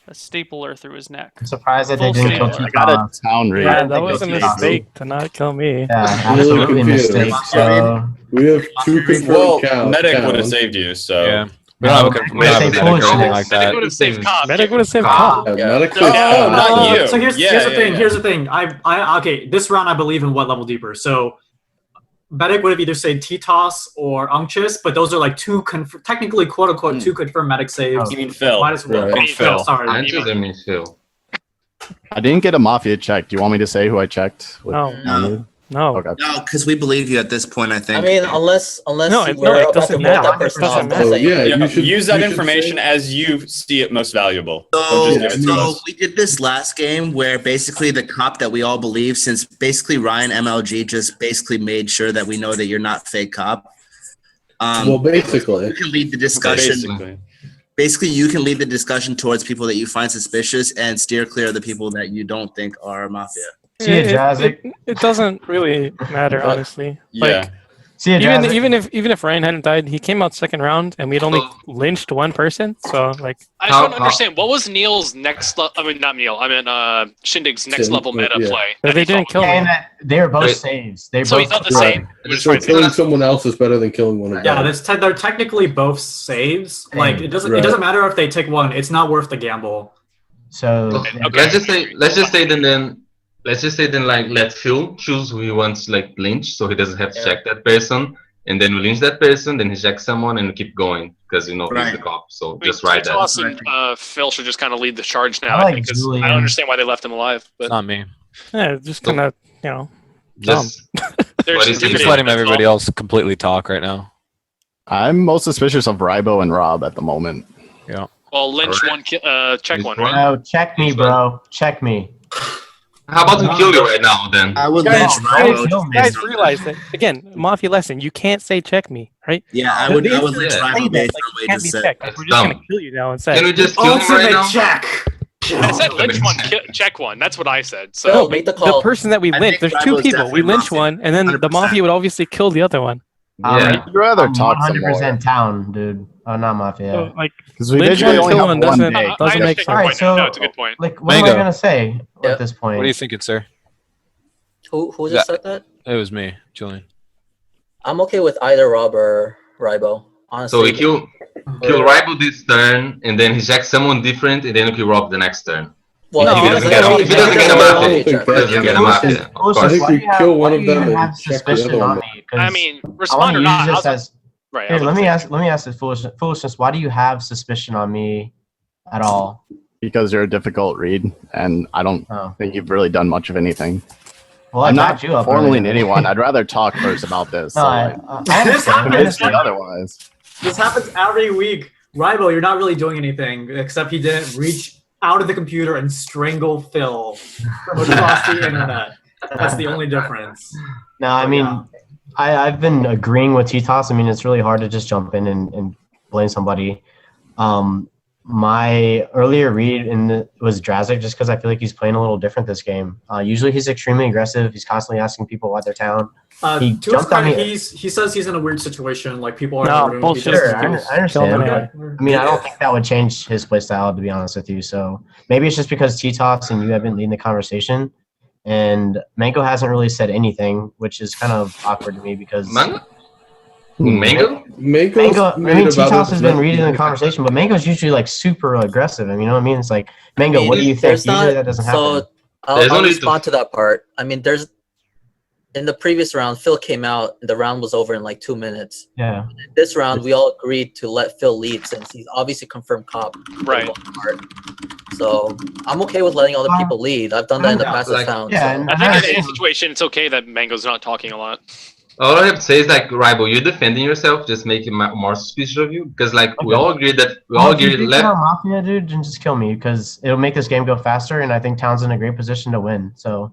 a stapler through his neck. I'm surprised that Full they didn't kill stapler. T. I got a town read. Yeah, that was a mistake to not kill me. Yeah, I'm really absolutely confused. mistake. So We have two confirmed Medic would have towns. saved you, so. Yeah. We don't have a medic or anything like that. Medic would have saved Cop. Medic would have saved Cop. Yeah, medic No, says Cop. not you. So here's Yeah, the yeah, thing. yeah. Here's the thing. I okay. This round I believe in what level deeper. So Medic would have either saved T-Toss or Unctious, but those are like two technically quote unquote two confirmed medic saves. You mean Phil? Might as well. Right. I mean, Phil. Sorry. Answers I mean Phil. I didn't get a Mafia check. Do you want me to say who I checked? No. No. No. Okay. No, because we believe you at this point. I think. I mean, unless No, we're it about doesn't to matter. vote that person It doesn't off, matter. then say- Yeah, Yeah, you should use that you should information say- as you see it most valuable. So, Don't just give it to so us. we did this last game where basically the cop that we all believe, since basically Ryan MLG just basically made sure that we know that you're not fake cop. Well, basically. You can lead the discussion. Basically, you can lead the discussion towards people that you find suspicious and steer clear of the people that you don't think are mafia. See ya, Jazik. It doesn't really matter, honestly. Yeah. See ya, Jazik. Even if Ryan hadn't died, he came out second round, and we'd only lynched one person. So like, I just don't understand. What was Neil's next? I mean, not Neil. I mean, Shindig's next level meta play. But they didn't kill me. They were both Wait. saves. They So both he's not the same. So killing someone else is better than killing one of them. Yeah, they're technically both saves. Like it doesn't Right. matter if they take one. It's not worth the gamble. So Okay. Let's just say then like let Phil choose who he wants like lynch, so he doesn't have to check that person, and then we lynch that person, then he checks someone, and we keep going because he's the cop. So just write that. Toss and Phil should just kind of lead the charge now. I like because Julian. I don't understand why they left him alive. It's But not me. yeah, just kind of dumb. Just there's what is some it? Just different- letting that's everybody all. else completely talk right now. I'm most suspicious of Rybo and Rob at the moment. Yeah. Well, lynch Alright. one, check Which one, one? right? no, check me, bro. Check me. How about we kill you right now then? I would Guys, lynch Rybo. guys realize that again, Mafia lesson. You can't say check me, right? Yeah, I would lynch Say Rybo that, based like, on what you you can't be just said. checked. Like, we're just gonna dumb. kill you now and say. Can we just kill him right now? check. I said lynch one, check one. That's what I said. Phil, So make the The call. person that we I lynched, think there's two Rybo's people. We definitely lynch Mafia. one, and then the 100%. Mafia would obviously kill the other one. Yeah. You'd rather talk some more. 100% town, dude. Oh, not mafia. So, like, Because we lynch basically one, only kill have one one doesn't day. doesn't I make understand sense. your Alright, point. so No, it's a good point. like, what am I Mango. gonna say Yeah. at this point? What do you think it's, sir? Who just said that? It was me, Julian. I'm okay with either Rob or Rybo. Honestly. So we kill Rival this turn, and then he checks someone different, and then we kill Rob the next turn. Well, No, if he I doesn't don't get think if he so. doesn't get a I mafia, don't he think doesn't get a mafia. Of course. I think Why we do you have- kill why one do of you them have and check the suspicion other on one. me? 'Cause I mean, I want respond to or use not. this How's as right? here. I was Let gonna me say- ask this foolishness. Why do you have suspicion on me at all? Because you're a difficult read, and I don't Oh. think you've really done much of anything. Well, I'm I not backed you up forming earlier. anyone. I'd rather talk first about this. No, so, I like, understand. convince me otherwise. This happens every week. Rybo, you're not really doing anything except he didn't reach out of the computer and strangle Phil across the internet. That's the only difference. No, I mean, I've been agreeing with T-Toss. I mean, it's really hard to just jump in and blame somebody. My earlier read was Drazik just because I feel like he's playing a little different this game. Usually he's extremely aggressive. He's constantly asking people why they're town. He To his jumped on credit, me. he says he's in a weird situation. Like people are No, in the room. bullshit. He just- Sure, I understand. anyway. I mean, I don't think that would change his playstyle, to be honest with you. So maybe it's just because T-Toss and you have been leading the conversation, and Mango hasn't really said anything, which is kind of awkward to me because Mango? Mango? Mango. I mean, T-Toss has been reading the conversation, but Mango's usually like super aggressive. I mean, you know what I mean? It's like, Mango, what do you think? There's Usually not- that doesn't happen. So I'll respond to that part. I mean, in the previous round, Phil came out, and the round was over in like 2 minutes. Yeah. In this round, we all agreed to let Phil lead since he's obviously confirmed cop. for the Right. most part. So I'm okay with letting other people lead. I've done that in the past with town. I think in any situation, it's okay that Mango's not talking a lot. All I have to say is like, Rival, you're defending yourself, just making more suspicious of you. Because like we all agree that If you think about Mafia, dude, then just kill me because it'll make this game go faster, and I think Town's in a great position to win. So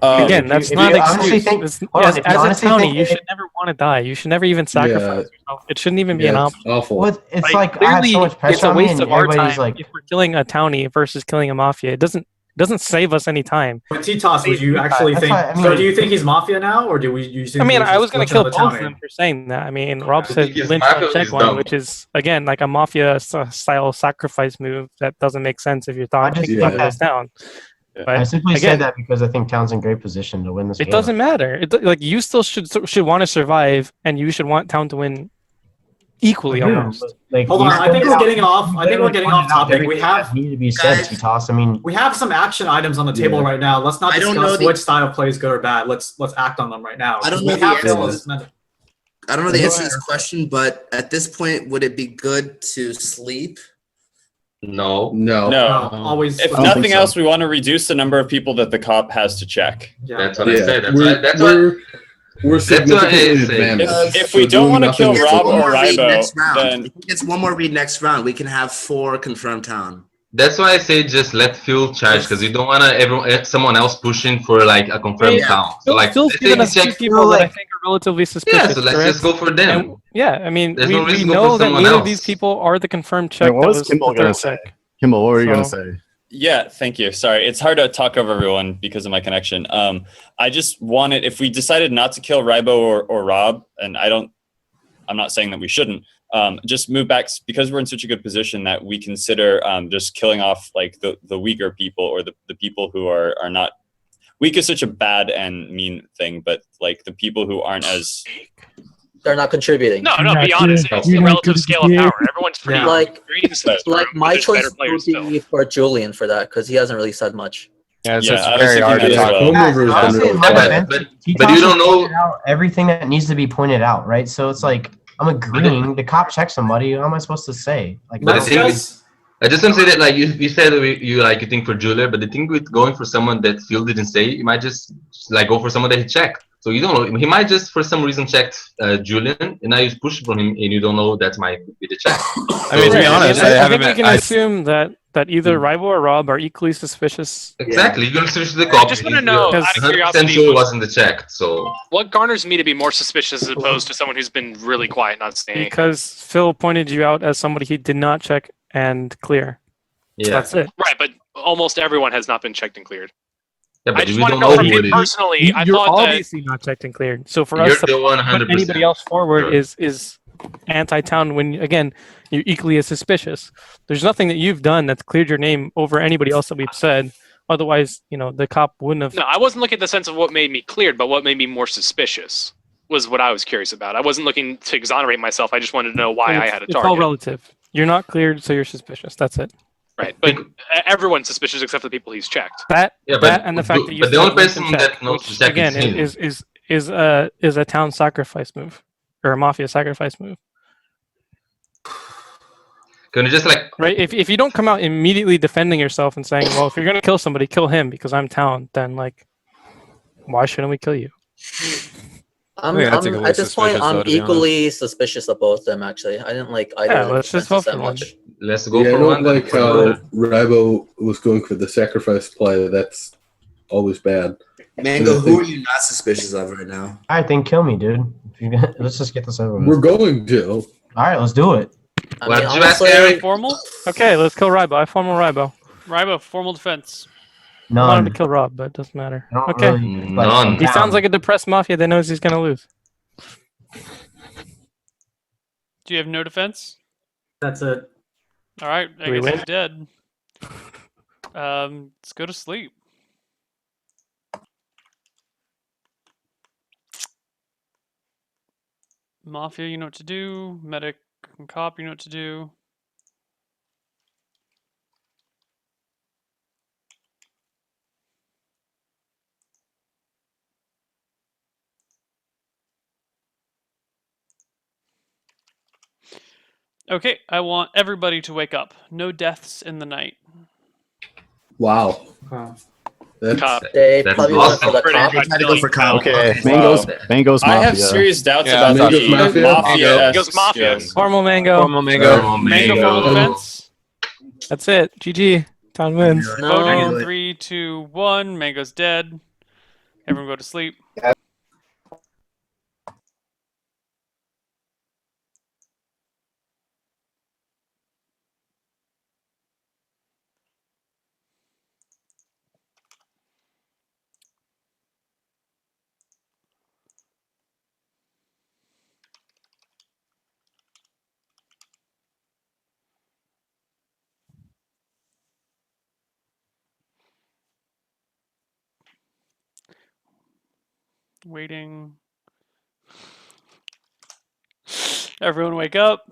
Again, that's not an excuse. As a honestly townie, think you should never want to die. You should never even sacrifice yourself. It shouldn't even be an option. It's awful. Well, it's like I have clearly, so much it's pressure a on me, waste and of our everybody's time like, if we're killing a townie versus killing a mafia. It doesn't save us any time. But T-Toss, would you actually think? So do you think he's Mafia now, or do we? You think I mean, he's I was just going to kill another both of townie? them for saying that. I mean, Rob said he's lynch Mafia, one, check he's one, dumb. which is again like a mafia style sacrifice move that doesn't make sense if you're thinking about this down. But I simply again, said that because I think Town's in great position to win this game. it doesn't matter. Like you still should want to survive, and you should want Town to win equally Dude, almost. Like, Hold on, I think we're getting off. I think we're getting off topic. We have need to be said, T-Toss. I mean, we have some action items on the table right now. Let's not I don't know discuss the- which style plays good or bad. Let's act on them right now. I don't We know the have answer. Phyllis. I don't know the answer to this question, but at this point, would it be good to sleep? No. No. Always. If nothing else, we want to reduce the number of people that the cop has to check. That's what I said. We're significantly advantaged. If we don't want to kill Rob or Ribo, then if he gets one more read next round, we can have 4 confirmed town. That's why I say just let Phil charge, because you don't want to someone else pushing for like a confirmed count. So like, Phil's let's given say us we two check- people that I think are relatively suspicious. Yeah, so let's correct? just go for them. And, yeah, I mean, There's we, no reason we to go for know that someone neither else. of these people are the confirmed check. What that was Kimball the going to third say? check. Kimball, what were you going to So- say? Yeah, thank you. Sorry, it's hard to talk over everyone because of my connection. I just wanted, if we decided not to kill Ribo or Rob, and I'm not saying that we shouldn't, just move back because we're in such a good position that we consider just killing off like the weaker people or the people who are not weak is such a bad and mean thing, but like the people who aren't as They're not contributing. No, be honest. It's the relative scale of power. Everyone's pretty green in this room, but My there's choice better players would be for Julian for that because he hasn't really said much. Yeah, it's Yeah, just I was very hard to thinking that talk. as well. honestly, in my defense, but T-Toss you don't has know. pointed out everything that needs to be pointed out, right? So it's like I'm agreeing. The cop checked somebody. How am I supposed to say? Like, But the no. thing is, I just want to say that like you said you like you think for Julia, but the thing with going for someone that Phil didn't say, you might just like go for someone that he checked. So you don't know. He might just for some reason checked Julian, and now you push for him, and you don't know that might be the check. I mean, to be honest, I think we can assume that either Rival or Rob are equally suspicious. Exactly, you're gonna switch to the cop. I just want to know, out of 100% curiosity, sure it wasn't the check. So what garners me to be more suspicious as opposed to someone who's been really quiet, not saying anything? Because Phil pointed you out as somebody he did not check and clear. yeah, That's it. Right, but almost everyone has not been checked and cleared. yeah, I but just we want to don't know know from who it me is. personally. I You're thought that obviously not checked and cleared. So for You're us to the put 100%. anybody else forward Sure. is anti-town when again you're equally as suspicious. There's nothing that you've done that's cleared your name over anybody else that we've said. Otherwise, the cop wouldn't have. no, I wasn't looking at the sense of what made me cleared, but what made me more suspicious was what I was curious about. I wasn't looking to exonerate myself. I just wanted to know why I had a It's all target. relative. You're not cleared, so you're suspicious. That's it. Right, but everyone's suspicious except for the people he's checked. That Yeah, that but and the fact that you but the said only lynch and person check, that knows which, to check again is him. is a town sacrifice move or a mafia sacrifice move. Can you just like Right? If you don't come out immediately defending yourself and saying, well, if you're gonna kill somebody, kill him because I'm town, then like, why shouldn't we kill you? At this point, I'm equally suspicious of both of them. Actually, I didn't like either of let's them just vote that for one. much. Let's go Yeah, I for don't one. like how Ribo was going for the sacrifice play. That's always bad. Mango, who are you not suspicious of right now? All right, then kill me, dude. Let's just get this over with. We're going to. All right, let's do it. I mean, Did you ask honestly, Eric formal? Okay, let's kill Ribo. I formal Ribo. Ribo, formal defense. I wanted to kill Rob, but it doesn't matter. I don't Okay. really None. He sounds like a depressed mafia that knows he's gonna lose. Do you have no defense? That's it. All right, I Do we guess win? he's dead. Let's go to sleep. Mafia, you know what to do. Medic and cop, you know what to do. Okay, I want everybody to wake up. No deaths in the night. Wow. Cop. They That's probably went for the awesome. cop. I had to go for cop. Okay, Okay. Mango's I have Mafia. serious doubts Yeah, about Mango's the Mafia? Mafia. Mango's Mafia. Formal Mango. Formal Mango. Mango formal defense. That's it. GG. Town wins. No. Voting do in it. 3, 2, 1. Mango's dead. Everyone go to sleep. Waiting. Everyone wake up.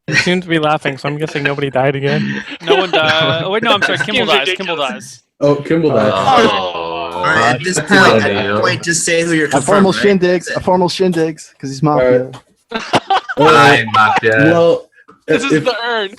You seem to be laughing, so I'm guessing nobody died again. No one died. Oh, wait, no, I'm sorry. Kimball Seems dies. ridiculous. Kimball dies. Oh, Kimball died. All right, at this point, just say who you're A confirmed. formal shindigs. A formal shindigs because he's Mafia. Hi, Mafia. Well, This is if, the urn.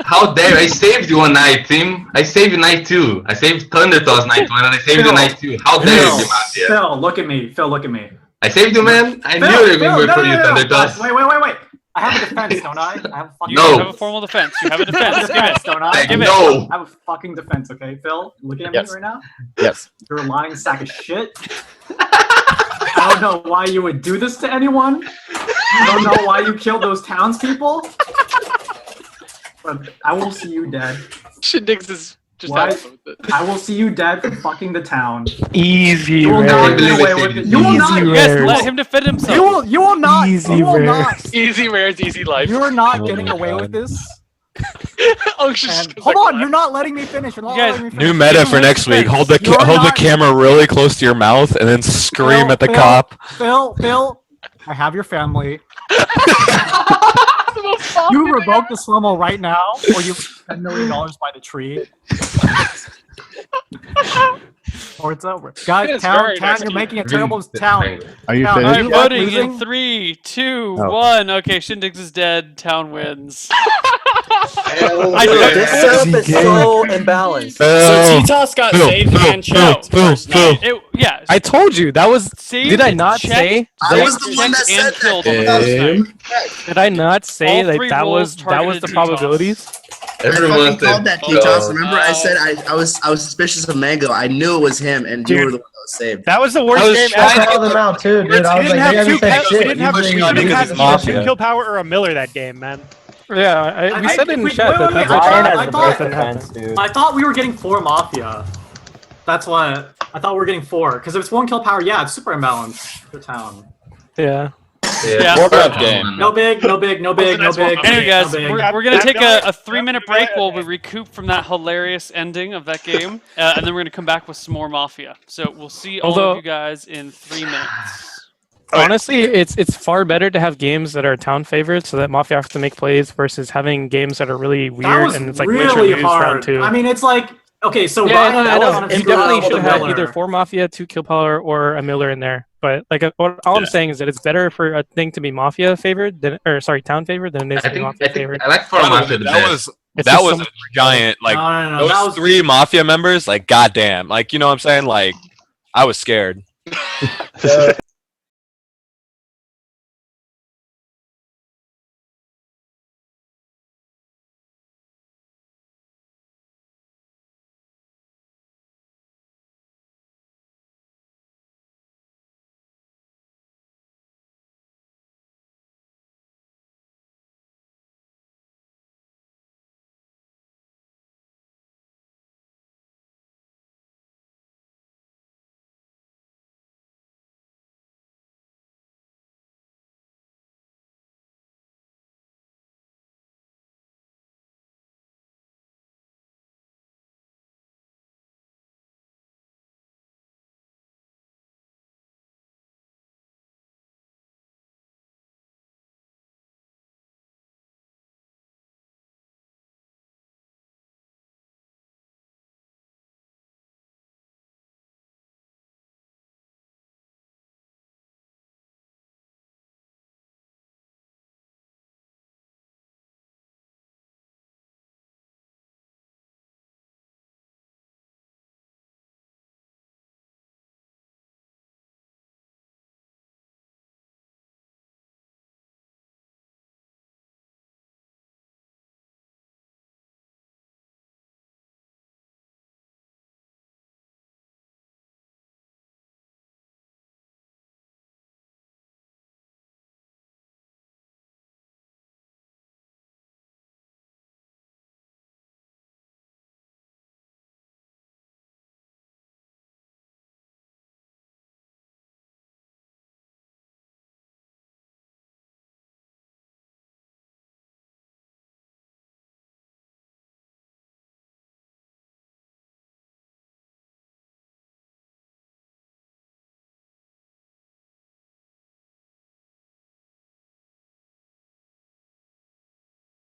How dare I saved you on night, Tim? I saved you night 2. I saved Thundertoss night 1 and I saved you night 2. How dare you, Mafia? Phil, look at me. Phil, look at me. I saved you, man. I knew you were going to work for you, Thundertoss. Wait. I have a defense, don't I? I have a fucking No. You have a formal defense. You have a defense. Give it. don't I? Give it. No. I have a fucking defense, okay? Phil, looking at Yes. me right now? Yes. You're a lying sack of shit. I don't know why you would do this to anyone. I don't know why you killed those townspeople. But I will see you dead. Shindigs is just Why? having fun with it. I will see you dead for fucking the town. Easy, You will Ray. not get away with it. You will not. Easy, Yes, Ray. let him defend himself. You will not. Easy, You will Ray. not. Easy Rare's easy life. You are not Oh getting my away God. with this. Oh, she's And hold on, you're not letting me finish. You're not You guys- letting me finish. New meta for next week. Hold the You're hold the not- camera really close to your mouth and then scream at the Phil, cop. Phil, I have your family. You revoke the slow-mo right now, or you $10 million by the tree. Or it's over. Guys, It's town, very town, nice you're of making a terrible town. Are you Town, finished? I'm you voting losing? in 3, 2, Oh. 1. Okay, Shindigs is dead. Town wins. This setup is so imbalanced. So T-Toss got saved and checked first night. Yeah. I told you that was. Saved, Did I not checked, say? I was the one that checked, and said killed that. on the first night. Did I not say All that three that roles was the targeted probabilities? I Everyone fucking called that said, T-Toss. Remember, I said I was suspicious of Mango. I knew it was him, and you Dude. were the one that was saved. That was the worst I was game trying ever. to Call them out too, dude. I We was didn't like, have they two. haven't said We shit. didn't have Usually two. you We didn't do have this. either two kill power or a Miller that game, man. Yeah, we said in wait, chat that wait, that's I what thought- Ryan I has the thought- best defense, dude. I thought we were getting 4 Mafia. That's why I thought we were getting 4. Because if it's 1 kill power, yeah, it's super imbalanced for town. Yeah. Yeah. Four up game. No big. Anyway, guys, we're gonna take a 3-minute break while we recoup from that hilarious ending of that game, and then we're gonna come back with some more Mafia. So we'll see all Although- of you guys in 3 minutes. Honestly, it's far better to have games that are town favorites, so that Mafia have to make plays versus having games that are really That weird was and it's like really lose round hard. 2. I mean, it's like okay, so yeah, Ryan, I that know. was on a You screw definitely up should with have Miller. either 4 Mafia, 2 kill power, or a Miller in there. But like all I'm saying is that it's better for a thing to be Mafia favored than, or sorry, town favored than it is I to be think, Mafia favored. I like for Mafia the That best. was It's that just was so a giant like No, those that was 3 Mafia members. Like goddamn, like you know what I'm saying? Like I was scared.